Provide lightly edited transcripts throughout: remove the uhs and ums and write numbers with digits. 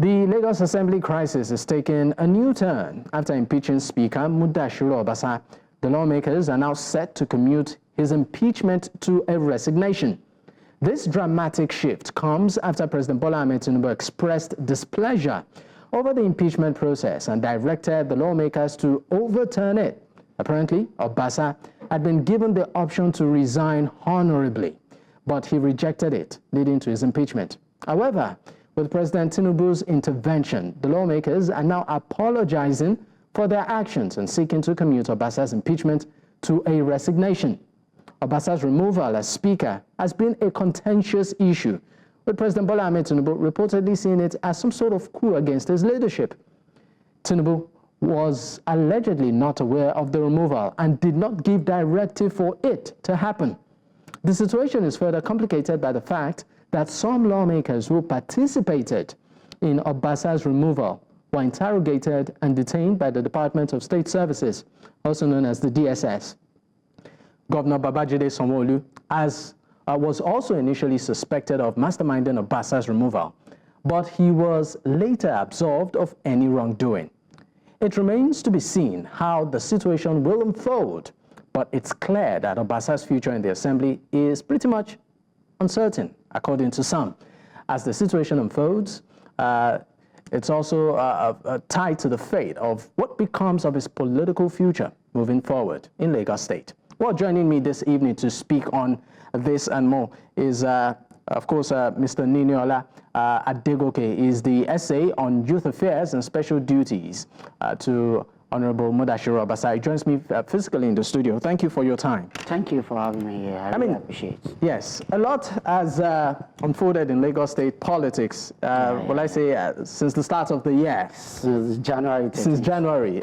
The Lagos Assembly crisis is taking a new turn after impeaching Speaker Mudashiru Obasa. The lawmakers are now set to commute his impeachment to a resignation. This dramatic shift comes after President Bola Tinubu expressed displeasure over the impeachment process and directed the lawmakers to overturn it. Apparently, Obasa had been given the option to resign honourably, but he rejected it, leading to his impeachment. However, with President Tinubu's intervention, the lawmakers are now apologizing for their actions and seeking to commute Obasa's impeachment to a resignation. Obasa's removal as Speaker has been a contentious issue, with President Bola Tinubu reportedly seeing it as some sort of coup against his leadership. Tinubu was allegedly not aware of the removal and did not give directive for it to happen. The situation is further complicated by the fact that some lawmakers who participated in Obasa's removal were interrogated and detained by the Department of State Services, also known as the DSS. Governor Babajide Sanwo-Olu was also initially suspected of masterminding Obasa's removal, but he was later absolved of any wrongdoing. It remains to be seen how the situation will unfold, but it's clear that Obasa's future in the Assembly is pretty much uncertain, according to some. As the situation unfolds, it's also tied to the fate of what becomes of his political future moving forward in Lagos State. Well, joining me this evening to speak on this and more is, of course, Mr. Niniola Adegoke. Is the essay on youth affairs and special duties to Honourable Mudashiru Obasa. He joins me physically in the studio. Thank you for your time. Thank you for having me here. I really appreciate it. Yes, a lot has unfolded in Lagos State politics, since the start of the year. Since January 13th. Since January.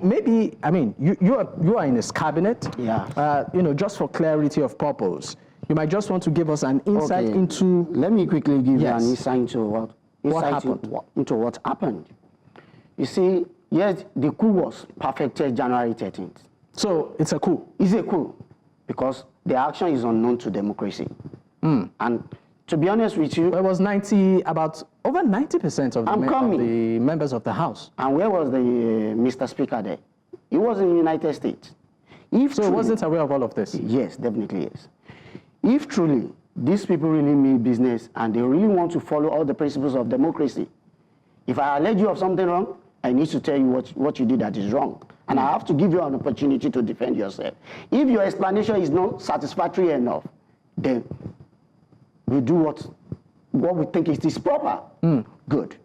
Maybe, I mean, you are in his cabinet. Yeah. Just for clarity of purpose, you might just want to give us an insight into... Let me quickly give you an insight into what happened. You see, yes, the coup was perfected January 13th. So it's a coup? It's a coup because the action is unknown to democracy. And to be honest with you... There was over 90% of the members of the House. And where was the Mr. Speaker there? He was in the United States. So he wasn't aware of all of this? Yes, definitely yes. If truly these people really mean business and they really want to follow all the principles of democracy, if I allege you of something wrong, I need to tell you what you did that is wrong. And I have to give you an opportunity to defend yourself. If your explanation is not satisfactory enough, then we do what we think is proper. Good.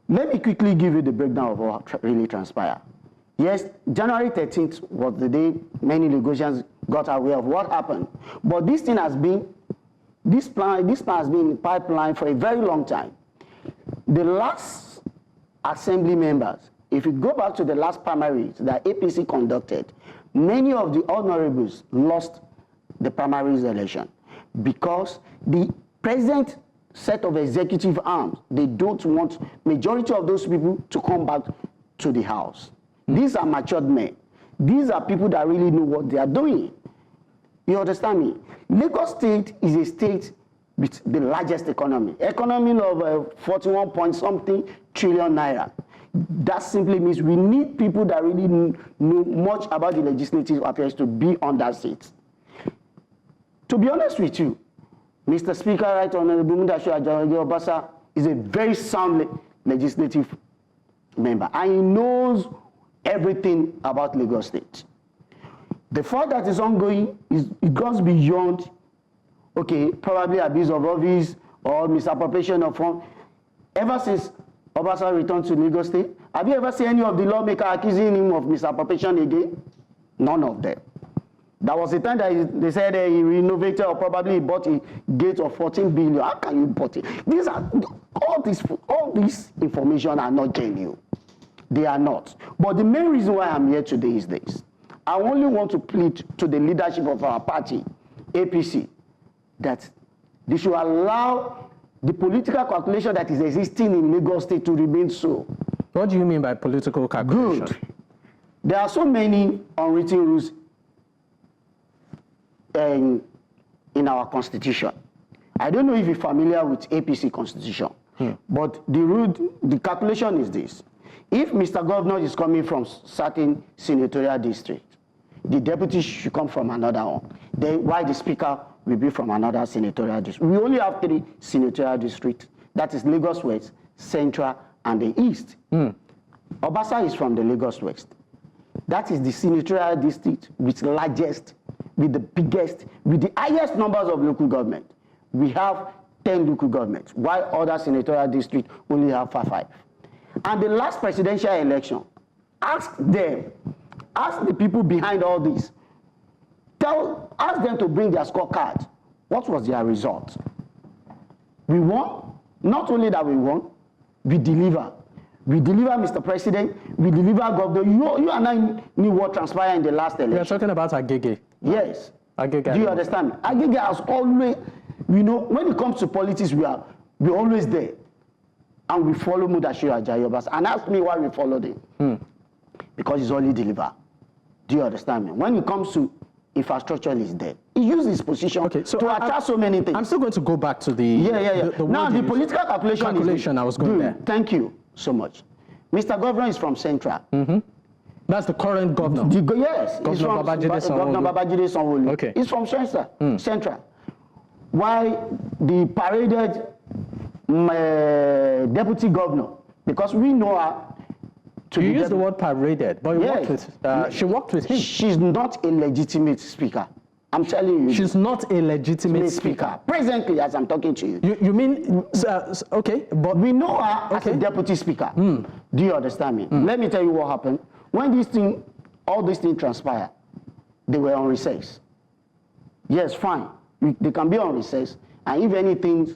Let me quickly give you the breakdown of what really transpired. Yes, January 13th was the day many Lagosians got aware of what happened. But this plan has been in pipeline for a very long time. The last Assembly members, if you go back to the last primaries that APC conducted, many of the honourables lost the primaries election because the present set of executive arms, they don't want majority of those people to come back to the House. These are matured men. These are people that really know what they are doing. You understand me? Lagos State is a state with the largest economy of 41 point something trillion naira. That simply means we need people that really know much about the legislative affairs to be on that seat. To be honest with you, Mr. Speaker, Right Honourable Mudashiru Obasa is a very sound legislative member, and he knows everything about Lagos State. The fact that is ongoing it goes beyond, probably abuse of office or misappropriation of funds. Ever since Obasa returned to Lagos State, have you ever seen any of the lawmakers accusing him of misappropriation again? None of them. There was a time that they said he renovated or probably bought a gate of 14 billion. How can you bought it? All this information are not genuine. They are not. But the main reason why I'm here today is this. I only want to plead to the leadership of our party, APC, that they should allow the political calculation that is existing in Lagos State to remain so. What do you mean by political calculation? Good. There are so many unwritten rules in our constitution. I don't know if you're familiar with APC constitution. But the calculation is this. If Mr. Governor is coming from certain senatorial district, the deputy should come from another one. Then why the speaker will be from another senatorial district? We only have 3 senatorial districts. That is Lagos West, Central, and the East. Obasa is from the Lagos West. That is the senatorial district with the largest, with the biggest, with the highest numbers of local government. We have 10 local governments, while other senatorial districts only have 5. And the last presidential election, ask them, ask the people behind all this, ask them to bring their scorecard. What was their result? We won. Not only that we won, we deliver. We deliver, Mr. President. We deliver, Governor. You and I knew what transpired in the last election. You're talking about Agege. Yes. Agege. Do you understand me? Agege has always, when it comes to politics, we're always there. And we follow Mudashiru Obasa. And ask me why we followed him. Because he's only deliver. Do you understand me? When it comes to infrastructure, he's there. He used his position to attract so many things. I'm still going to go back to the... Now, the political calculation I was going there. Thank you so much. Mr. Governor is from Central. That's the current governor. Yes. Governor Babajide Sanwo-Olu. Governor Babajide Sanwo-Olu. Okay. He's from Central. Why the paraded deputy governor? Because we know her to You use the word paraded, but she worked with him. She's not a legitimate speaker. I'm telling you. She's not a legitimate speaker. Presently, as I'm talking to you. You mean, okay, but... We know her as a deputy speaker. Do you understand me? Let me tell you what happened. When all these things transpired, they were on recess. Yes, fine. They can be on recess, and if anything,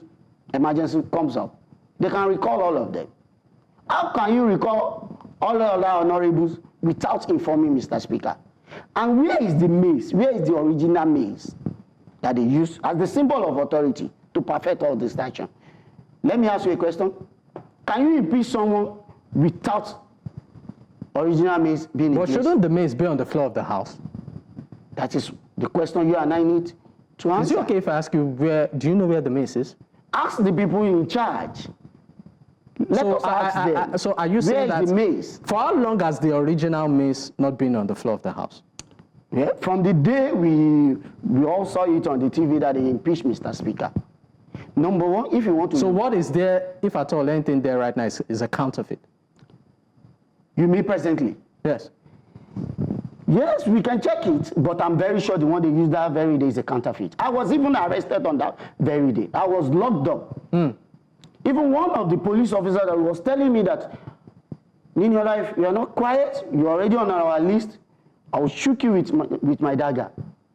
emergency comes up, they can recall all of them. How can you recall all other honorables without informing Mr. Speaker? And where is the maize? Where is the original maize that they use as the symbol of authority to perfect all this action? Let me ask you a question. Can you impeach someone without original maize being in place? But shouldn't the maize be on the floor of the House? That is the question you and I need to answer. Is it okay if I ask you, do you know where the maize is? Ask the people in charge. Let us ask them. So are you saying that the maize? For how long has the original maize not been on the floor of the House? Yeah, from the day we all saw it on the TV that they impeached Mr. Speaker. Number one, if you want to... So what is there, if at all, anything there right now is a counterfeit? You mean presently? Yes. Yes, we can check it, but I'm very sure the one they used that very day is a counterfeit. I was even arrested on that very day. I was locked up. Even one of the police officers that was telling me that, Niniola, if you are not quiet, you're already on our list, I will shoot you with my dagger,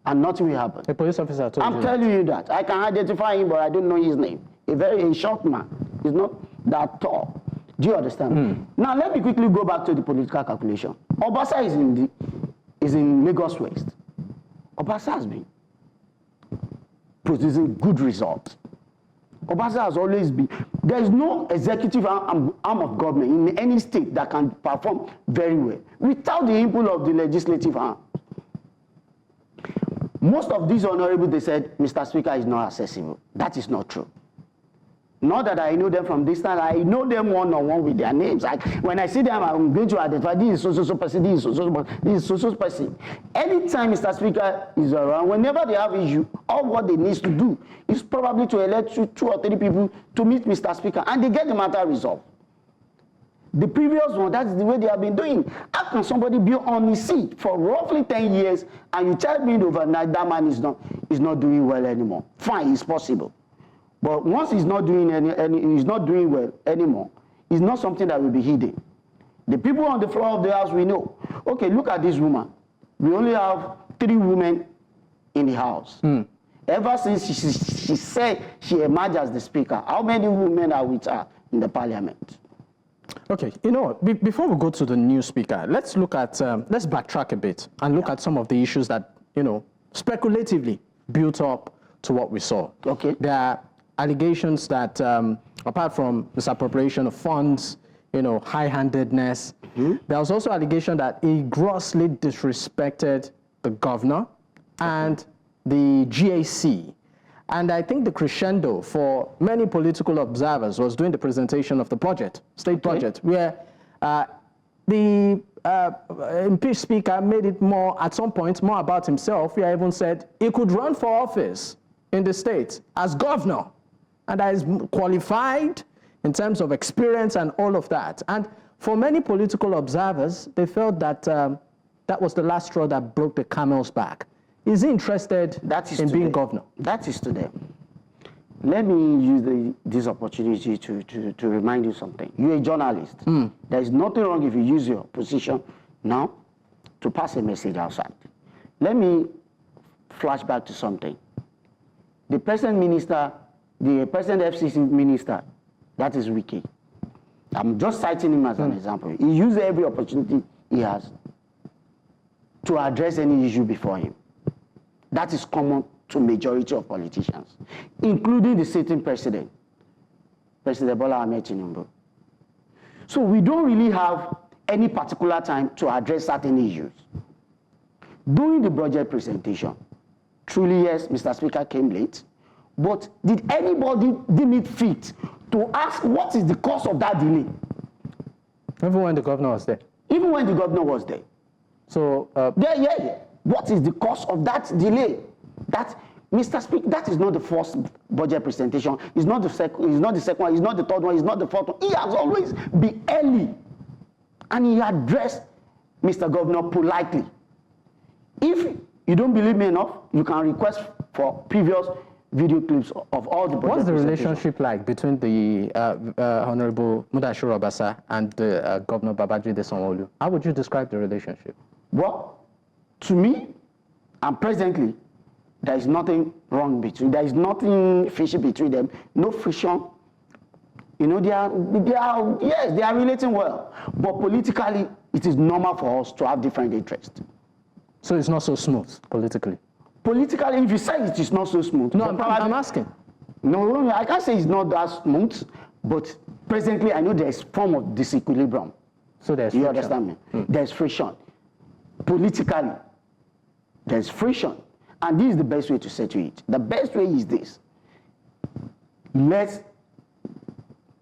and nothing will happen. A police officer told you I'm telling you that. I can identify him, but I don't know his name. A short man. He's not that tall. Do you understand? Now, let me quickly go back to the political calculation. Obasa is in Lagos West. Obasa has been producing good results. Obasa has always been. There is no executive arm of government in any state that can perform very well without the input of the legislative arm. Most of these honorables, they said, Mr. Speaker is not accessible. That is not true. Not that I know them from distance, I know them one-on-one with their names. When I see them, I'm going to identify this is so person, this is so person. Anytime Mr. Speaker is around, whenever they have issue, all what they need to do is probably to elect two or three people to meet Mr. Speaker, and they get the matter resolved. The previous one, that's the way they have been doing. How can somebody be on his seat for roughly 10 years and you tell me overnight that man is not doing well anymore? Fine, it's possible. But once he's not doing he's not doing well anymore, it's not something that will be hidden. The people on the floor of the House, we know. Okay, look at this woman. We only have 3 women in the House. Ever since she said she emerged as the Speaker, how many women are with her in the Parliament? Okay, before we go to the new Speaker, let's look at, let's backtrack a bit and look at some of the issues that, speculatively built up to what we saw. Okay. There are allegations that, apart from misappropriation of funds, high-handedness, there was also allegation that he grossly disrespected the governor and the GAC. And I think the crescendo for many political observers was during the presentation of the budget, state budget, where the impeached speaker made it more, at some point, more about himself. He even said he could run for office in the state as governor, and that is qualified in terms of experience and all of that. And for many political observers, they felt that that was the last straw that broke the camel's back. Is he interested in being governor? That is to them. Let me use this opportunity to remind you something. You're a journalist. There is nothing wrong if you use your position now to pass a message outside. Let me flash back to something. The present minister, the present FCC minister, that is Wiki. I'm just citing him as an example. He uses every opportunity he has to address any issue before him. That is common to majority of politicians, including the sitting president, President Bola Tinubu. So we don't really have any particular time to address certain issues. During the budget presentation, truly yes, Mr. Speaker came late, but did anybody deem it fit to ask what is the cause of that delay? Even when the governor was there? Even when the governor was there. So, what is the cause of that delay? That, Mr. Speaker, that is not the first budget presentation. It's not the second. It's not the second one. It's not the third one. It's not the fourth one. He has always been early, and he addressed Mr. Governor politely. If you don't believe me enough, you can request for previous video clips of all the budget. What's the relationship like between the Honourable Mudashiru Obasa and Governor Babajide Sanwo-Olu? How would you describe the relationship? Well, to me, and presently, there is nothing wrong between. There is nothing fishy between them. No friction. You know, they are relating well, but politically, it is normal for us to have different interests. So it's not so smooth politically. Politically, if you say it is not so smooth. No, I'm asking. No, I can't say it's not that smooth, but presently, I know there is a form of disequilibrium. So there's You friction. understand me? There's friction. Politically, there's friction. And this is the best way to settle it. The best way is this.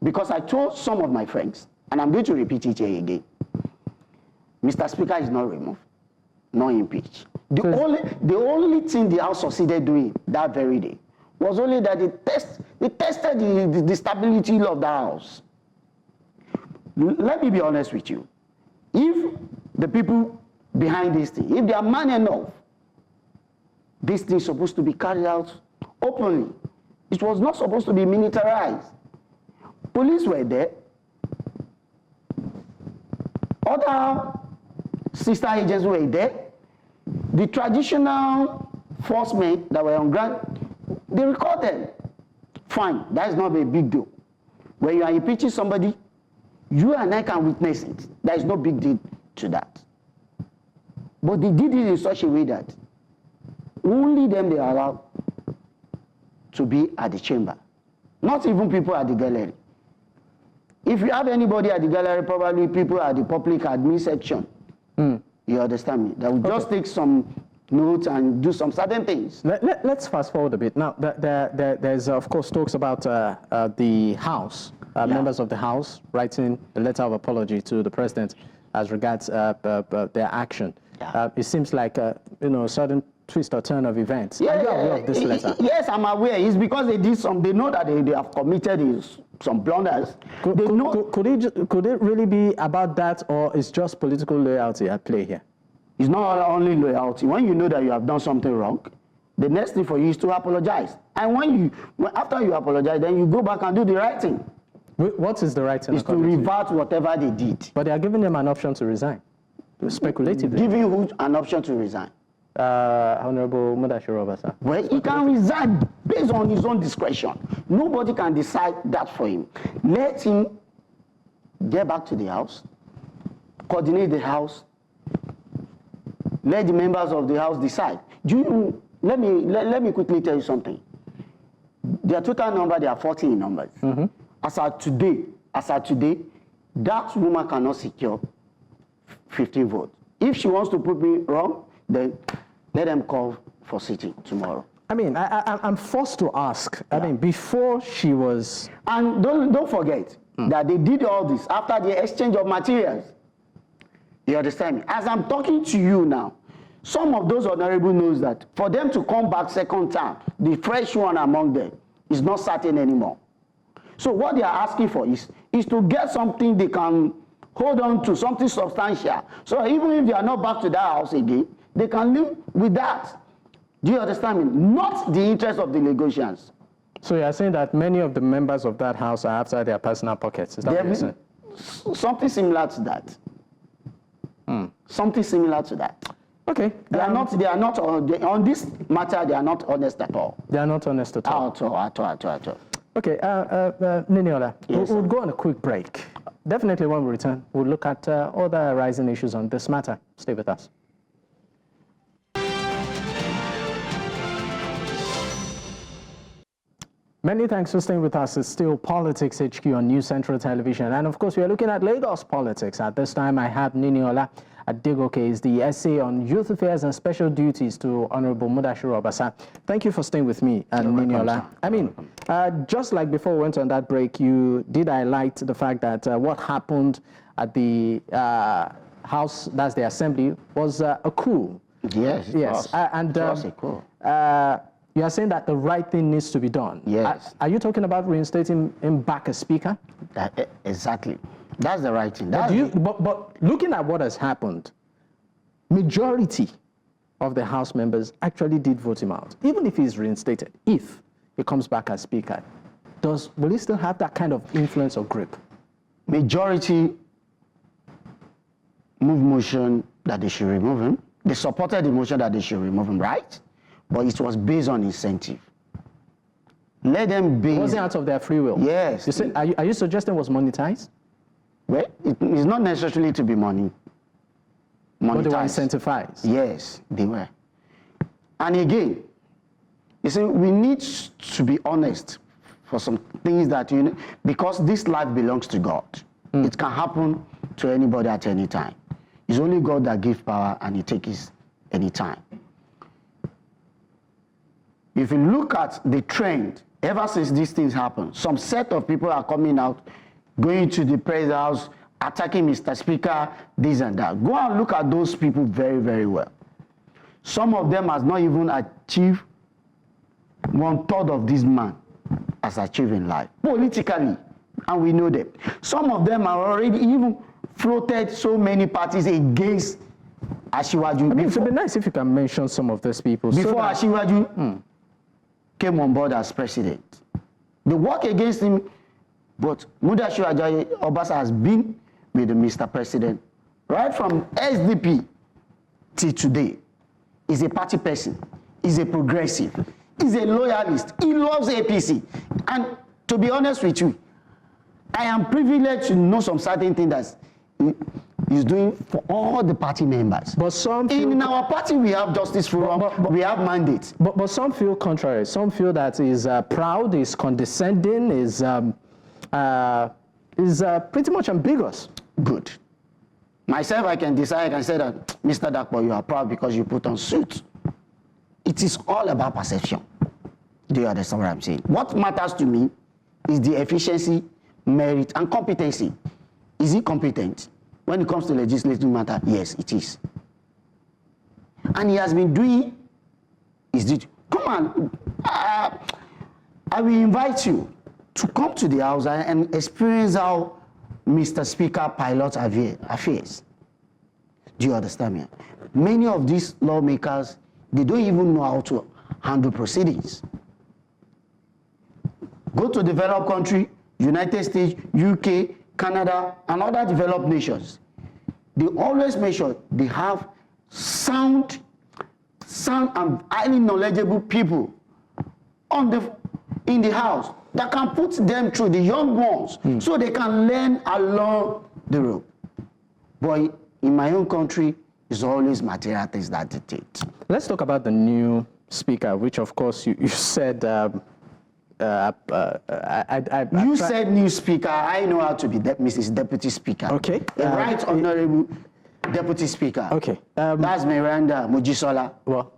Because I told some of my friends, and I'm going to repeat it here again, Mr. Speaker is not removed, not impeached. The only thing the House succeeded doing that very day was only that they tested the stability of the House. Let me be honest with you. If the people behind this thing, if they are man enough, this thing is supposed to be carried out openly. It was not supposed to be militarized. Police were there. Other sister agents were there. The traditional forcemen that were on ground, they recorded. Fine, that is not a big deal. When you are impeaching somebody, you and I can witness it. There is no big deal to that. But they did it in such a way that only them they are allowed to be at the chamber. Not even people at the gallery. If you have anybody at the gallery, probably people at the public admin section. You understand me? That will just take some notes and do some certain things. Let's fast forward a bit. Now, there's, of course, talks about the House, members of the House writing a letter of apology to the President as regards their action. It seems like, a sudden twist or turn of events. Are you aware of this letter? Yes, I'm aware. It's because they did they know that they have committed some blunders. Could it really be about that, or is just political loyalty at play here? It's not only loyalty. When you know that you have done something wrong, the next thing for you is to apologize. And after you apologize, then you go back and do the right thing. What is the right thing? Is to revert whatever they did. But they are giving them an option to resign, speculatively. Giving who an option to resign? Honourable Mudashiru Obasa. Well, he can resign based on his own discretion. Nobody can decide that for him. Let him get back to the House, coordinate the House, let the members of the House decide. Let me quickly tell you something. Their total number, they are 40 in numbers. As at today, that woman cannot secure 15 votes. If she wants to put me wrong, then let them call for sitting tomorrow. I mean, I'm forced to ask. I mean, before she was... And don't forget that they did all this after the exchange of materials. You understand me? As I'm talking to you now, some of those honorable knows that for them to come back second time, the fresh one among them is not certain anymore. So what they are asking for is to get something they can hold on to, something substantial. So even if they are not back to that house again, they can live with that. Do you understand me? Not the interest of the Lagosians. So you are saying that many of the members of that house are after their personal pockets. Is that what you're saying? Something similar to that. Something similar to that. Okay. They are not on this matter, they are not honest at all. They are not honest at all. At all. Okay, Niniola, Yes, we'll go on a quick break. Definitely when we return, we'll look at other arising issues on this matter. Stay with us. Many thanks for staying with us. It's still Politics HQ on News Central Television. And of course, we are looking at Lagos politics. At this time, I have Niniola Adegoke, is the essay on youth affairs and special duties to Honourable Mudashiru Obasa. Thank you for staying with me, Niniola. I mean, just like before we went on that break, you did highlight the fact that what happened at the House, that's the Assembly, was a coup. Yes, it was a coup. You are saying that the right thing needs to be done. Yes. Are you talking about reinstating him back as Speaker? Exactly. That's the right thing. But looking at what has happened, majority of the House members actually did vote him out. Even if he's reinstated, if he comes back as Speaker, will he still have that kind of influence or grip? Majority moved motion that they should remove him. They supported the motion that they should remove him, right? But it was based on incentive. Let them be. It wasn't out of their free will. Yes. You say, are you suggesting it was monetized? Well, it is not necessarily to be monetized. But they were incentivized. Yes, they were. And again, you see, we need to be honest for some things that, because this life belongs to God. It can happen to anybody at any time. It's only God that gives power, and He takes any time. If you look at the trend, ever since these things happened, some set of people are coming out, going to the President's house, attacking Mr. Speaker, this and that. Go and look at those people very, very well. Some of them has not even achieved 1/3 of this man has achieved in life, politically, and we know them. Some of them are already even floated so many parties against Asiwaju. I mean, it would be nice if you can mention some of these people. Before Asiwaju came on board as president. They work against him, but Mudashiru Obasa has been with Mr. President right from SDP till today. He's a party person. He's a progressive. He's a loyalist. He loves APC. And to be honest with you, I am privileged to know some certain things that he's doing for all the party members. But some in our party, we have Justice Forum, we have mandates. But some feel contrary. Some feel that he's proud, is condescending, is pretty much ambiguous. Good. Myself, I can decide, I can say that, Mr. Dakpo, you are proud because you put on suit. It is all about perception. Do you understand what I'm saying? What matters to me is the efficiency, merit, and competency. Is he competent? When it comes to legislative matter, yes, it is. And he has been doing his duty. Come on, I will invite you to come to the house and experience how Mr. Speaker pilots affairs. Do you understand me? Many of these lawmakers, they don't even know how to handle proceedings. Go to developed country, United States, UK, Canada, and other developed nations. They always make sure they have sound and highly knowledgeable people in the house that can put them through, the young ones, so they can learn along the road. But in my own country, it's always material things that dictate. Let's talk about the new speaker, which of course you said. You said new speaker. I know how to be Mrs. Deputy Speaker. Okay. The right honourable Deputy Speaker. Okay. That's Miranda Mojisola. Well,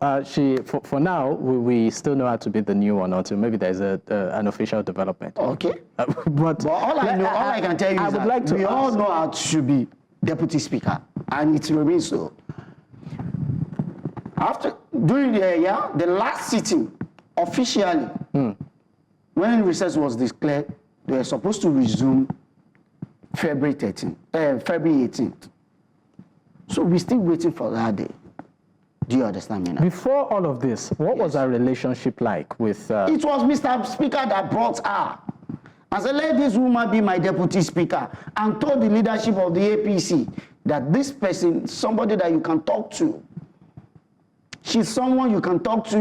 for now, we still know her to be the new one, until maybe there's an official development. Okay. But all I can tell you is that we all know how to be Deputy Speaker, and it remains so. During the last sitting, officially, when recess was declared, they were supposed to resume February 18th. So we're still waiting for that day. Do you understand me now? Before all of this, what was our relationship like with... It was Mr. Speaker that brought her. I said, let this woman be my Deputy Speaker, and told the leadership of the APC that this person, somebody that you can talk to. She's someone you can talk to,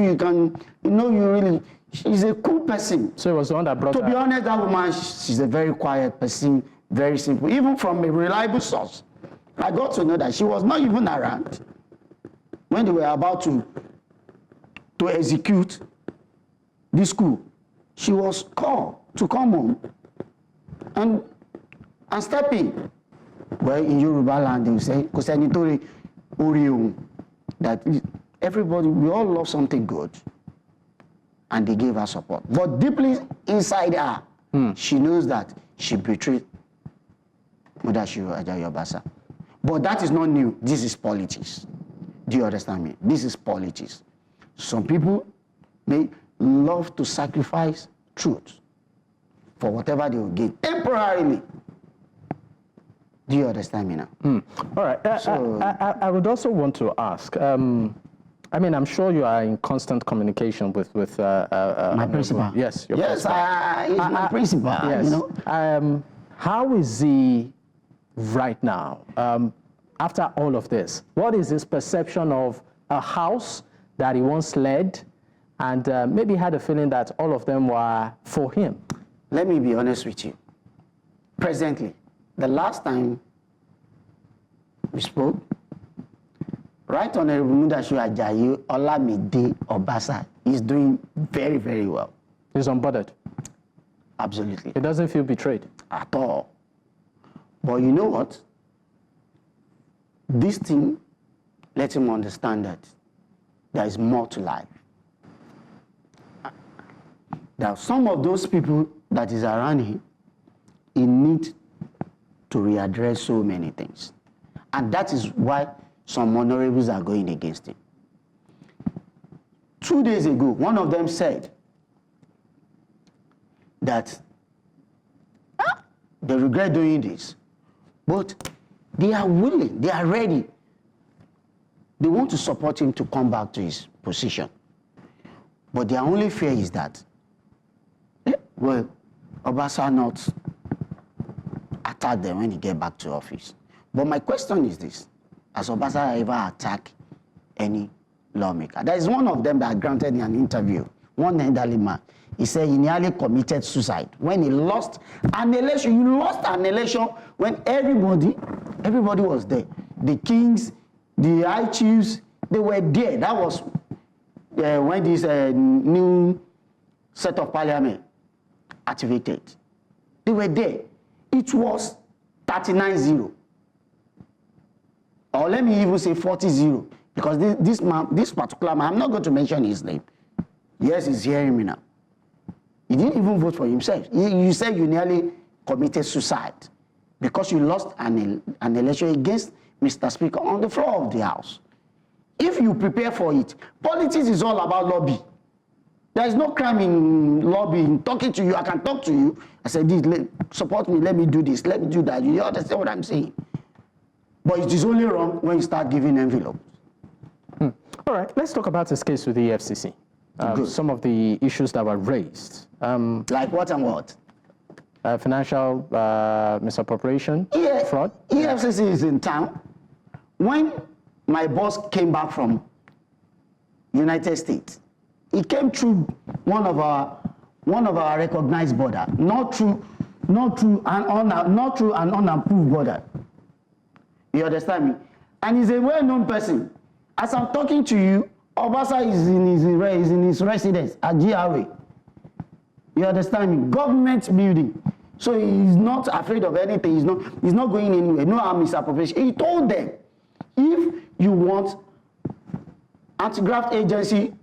she's a cool person. So it was the one that brought her? To be honest, that woman, she's a very quiet person, very simple. Even from a reliable source, I got to know that she was not even around when they were about to execute this coup. She was called to come home and step in. Well, in Yoruba land, they will say, that everybody, we all love something good, and they gave her support. But deeply inside her, she knows that she betrayed Mudashiru Obasa. But that is not new. This is politics. Do you understand me? This is politics. Some people may love to sacrifice truth for whatever they will gain temporarily. Do you understand me now? All right. I would also want to ask, I'm sure you are in constant communication with my principal. Yes, your principal. He's my principal. Yes. How is he right now? After all of this, what is his perception of a house that he once led, and maybe had a feeling that all of them were for him? Let me be honest with you. Presently, the last time we spoke, Right Honourable Mudashiru Obasa is doing very, very well. He's unbothered. Absolutely. He doesn't feel betrayed. At all. But you know what? This thing let him understand that there is more to life. There are some of those people that is around him, he needs to readdress so many things. And that is why some honorables are going against him. 2 days ago, one of them said that they regret doing this, but they are willing, they are ready. They want to support him to come back to his position. But their only fear is that, Obasa not attack them when he get back to office. But my question is this: has Obasa ever attacked any lawmaker? There is one of them that granted an interview, one elderly man. He said he nearly committed suicide when he lost an election. You lost an election when everybody was there. The kings, the high chiefs, they were there. That was when this new set of parliament activated. They were there. It was 39-0. Or let me even say 40-0. Because this particular man, I'm not going to mention his name. Yes, he's hearing me now. He didn't even vote for himself. You said you nearly committed suicide because you lost an election against Mr. Speaker on the floor of the House. If you prepare for it, politics is all about lobby. There is no crime in lobbying. Talking to you, I can talk to you. I said, support me, let me do this, let me do that. You understand what I'm saying? But it is only wrong when you start giving envelopes. All right, let's talk about this case with the EFCC. Some of the issues that were raised. Like what and what? Financial misappropriation, fraud. EFCC is in town. When my boss came back from United States, he came through one of our recognized border, not through an unapproved border. You understand me? And he's a well-known person. As I'm talking to you, Obasa is in his residence at GRA. You understand me? Government building. So he's not afraid of anything. He's not going anywhere. No misappropriation. He told them If you want anti-graft agency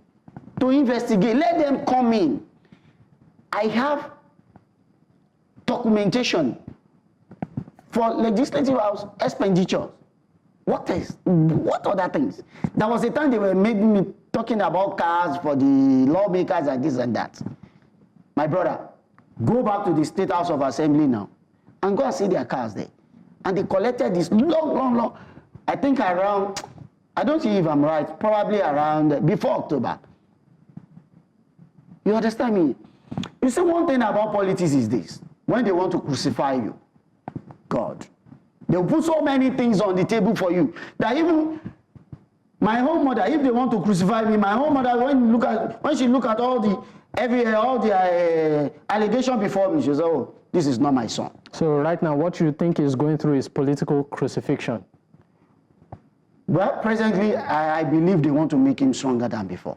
to investigate, let them come in. I have documentation for legislative house expenditures. What else? What other things? There was a time they were making me talking about cars for the lawmakers and this and that. My brother, go back to the State House of Assembly now and go and see their cars there. And they collected this long, I think around, I don't see if I'm right, probably around before October. You understand me? You see, one thing about politics is this. When they want to crucify you, God, they'll put so many things on the table for you that even my own mother, if they want to crucify me, my own mother, when she look at all the allegation before me, she says, oh, this is not my son. So right now, what you think is going through is political crucifixion? Well, presently, I believe they want to make him stronger than before.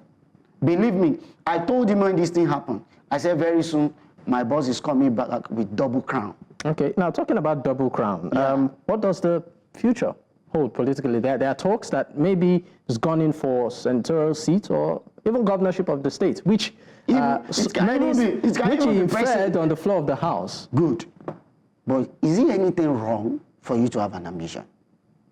Believe me, I told him when this thing happened, I said very soon, my boss is coming back with double crown. Okay, now talking about double crown, what does the future hold politically? There are talks that maybe he's gone in for senatorial seat or even governorship of the state, which he inferred on the floor of the House. Good. But is there anything wrong for you to have an ambition?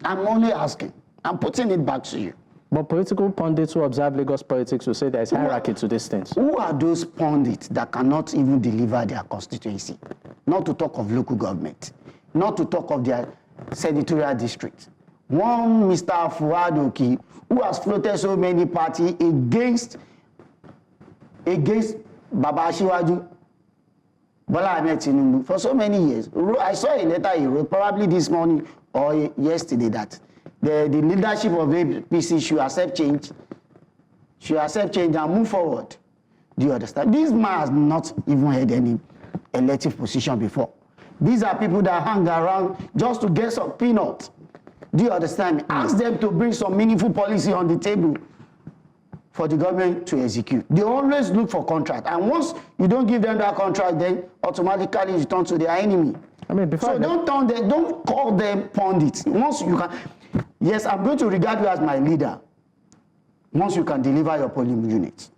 I'm only asking. I'm putting it back to you. But political pundits who observe Lagos politics will say there's hierarchy to these things. Who are those pundits that cannot even deliver their constituency? Not to talk of local government, not to talk of their senatorial district. One Mr. Fuad Oki, who has floated so many parties against Babajide Bola Tinubu for so many years. I saw a letter he wrote probably this morning or yesterday that the leadership of APC should accept change and move forward. Do you understand? This man has not even had any elective position before. These are people that hang around just to get some peanuts. Do you understand me? Ask them to bring some meaningful policy on the table for the government to execute. They always look for contract. And once you don't give them that contract, then automatically you turn to their enemy. I mean, don't call them pundits. Once you can, yes, I'm going to regard you as my leader. Once you can deliver your polling units.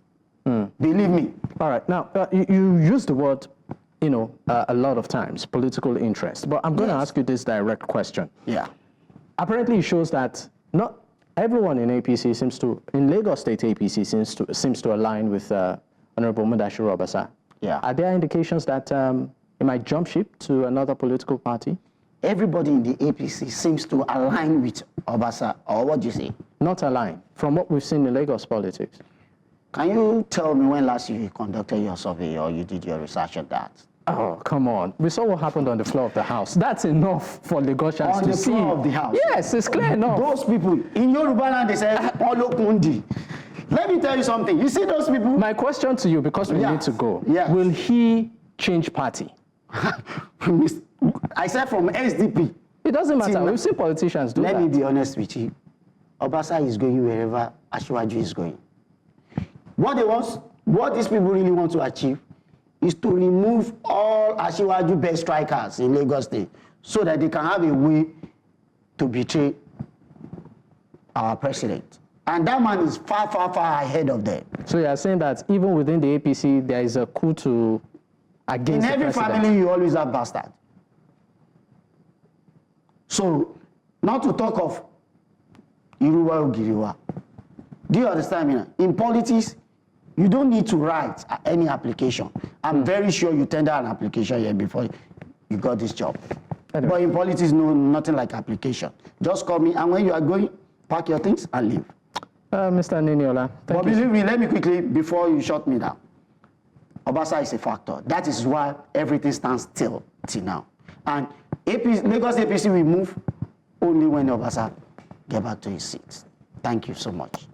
Believe me. All right. Now, you use the word, a lot of times, political interest. But I'm going to ask you this direct question. Yeah. Apparently, it shows that not everyone in APC in Lagos State APC seems to align with Honourable Mudashiru Obasa. Yeah. Are there indications that he might jump ship to another political party? Everybody in the APC seems to align with Obasa, or what do you say? Not align, from what we've seen in Lagos politics. Can you tell me when last you conducted your survey or you did your research on that? Oh, come on. We saw what happened on the floor of the House. That's enough for Lagosians to see. On the floor of the House? Yes, it's clear enough. Those people, in Yoruba land, they say, Olokundi. Let me tell you something. You see those people? My question to you, because we need to go. Yes. Will he change party? I said from SDP. It doesn't matter. We've seen politicians do that. Let me be honest with you. Obasa is going wherever Asiwaju is going. What these people really want to achieve is to remove all Asiwaju best strikers in Lagos State so that they can have a way to betray our president. And that man is far, far, far ahead of them. So you are saying that even within the APC, there is a coup against the president? In every family, you always have bastard. So, not to talk of Iruwa Ogiriwa. Do you understand me now? In politics, you don't need to write any application. I'm very sure you tender an application here before you got this job. Anyway. But in politics, no, nothing like application. Just call me, and when you are going, pack your things and leave. Mr. Niniola, but believe me, let me quickly, before you shut me down. Obasa is a factor. That is why everything stands still till now. And Lagos APC will move only when Obasa get back to his seat. Thank you so much.